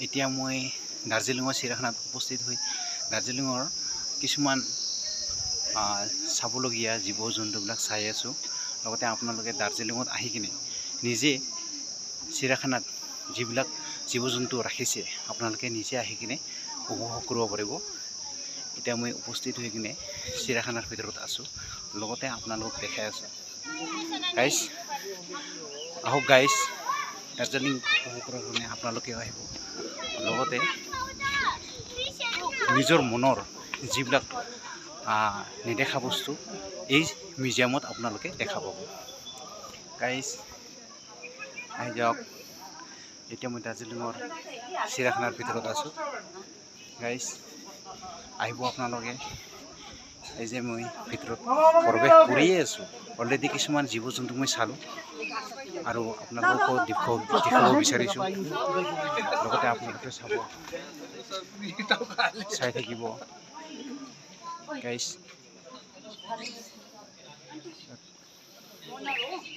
এতিয়া মই দাৰ্জিলিঙৰ চিৰিয়াখানাত উপস্থিত হৈ দাৰ্জিলিঙৰ কিছুমান চাবলগীয়া জীৱ জন্তুবিলাক চাই আছোঁ। লগতে আপোনালোকে দাৰ্জিলিঙত আহি কিনে নিজে চিৰিয়াখানাত যিবিলাক জীৱ জন্তু ৰাখিছে আপোনালোকে নিজে আহি কিনে উপভোগ কৰিব পাৰিব। এতিয়া মই উপস্থিত হৈ কিনে চিৰিয়াখানাৰ ভিতৰত আছোঁ, লগতে আপোনালোকক দেখাই আছোঁ। গাইজ আহক গাইজ, দাৰ্জিলিং উপভোগ কৰাৰ কাৰণে আপোনালোকেও আহিব। লগতে নিজৰ মনৰ যিবিলাক নেদেখা বস্তু এই মিউজিয়ামত আপোনালোকে দেখা পাব। গাইজ আহি যাওক। এতিয়া মই দাৰ্জিলিঙৰ চিৰিয়াখানাৰ ভিতৰত আছোঁ। গাইজ আহিব আপোনালোকে। এই যে মই ভিতৰত প্ৰৱেশ কৰিয়ে আছোঁ। অলৰেডি কিছুমান জীৱ জন্তু মই চালোঁ আৰু আপোনালোকক দেখাব বিচাৰিছোঁ। লগতে আপোনালোকে চাব, চাই থাকিব। গাইজ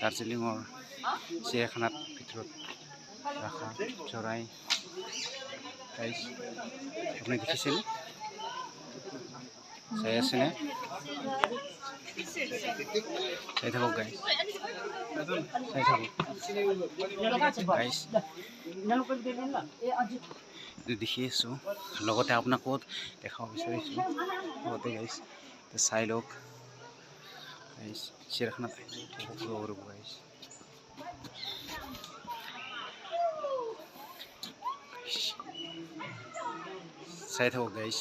দাৰ্জিলিঙৰ চিৰিয়াখানাত ভিতৰত ৰাখা চৰাই। গাইজ আপুনি দেখিছেনে? চাই আছেনে? চাই থাকক গাইজ, চাই থাকক গাইজ। দেখি আছোঁ, লগতে আপোনাকো দেখাব বিচাৰিছোঁ। লগতে গাইজ চাই লওক। গাইজ চিৰিয়াখানাত উপভোগ কৰিব গাইজ। চাই থাকক গাইজ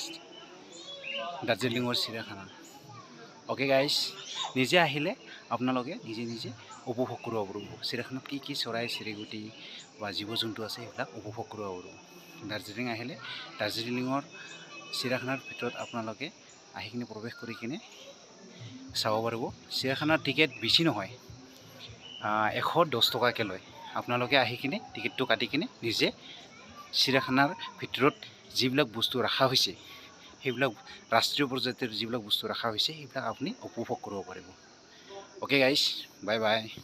দাৰ্জিলিঙৰ চিৰিয়াখানা। অ'কে গাইজ, নিজে আহিলে আপোনালোকে নিজে নিজে উপভোগ কৰিব পাৰিব। চিৰিয়াখানাত কি কি চৰাই চিৰিকটি বা জীৱ জন্তু আছে সেইবিলাক উপভোগ কৰিব পাৰিব। দাৰ্জিলিং আহিলে দাৰ্জিলিঙৰ চিৰিয়াখানাৰ ভিতৰত আপোনালোকে আহি কিনে প্ৰৱেশ কৰি কিনে চাব পাৰিব। চিৰিয়াখানাৰ টিকেট বেছি নহয়, 110 টকাকৈ লয়। আপোনালোকে আহি কিনে টিকেটটো কাটি কিনে নিজে চিৰিয়াখানাৰ ভিতৰত যিবিলাক বস্তু ৰখা হৈছে সেইবিলাক ৰাষ্ট্ৰীয় প্ৰজাতিৰ যিবিলাক বস্তু ৰখা হৈছে সেইবিলাক আপুনি উপভোগ কৰিব পাৰিব। Okay guys, bye bye.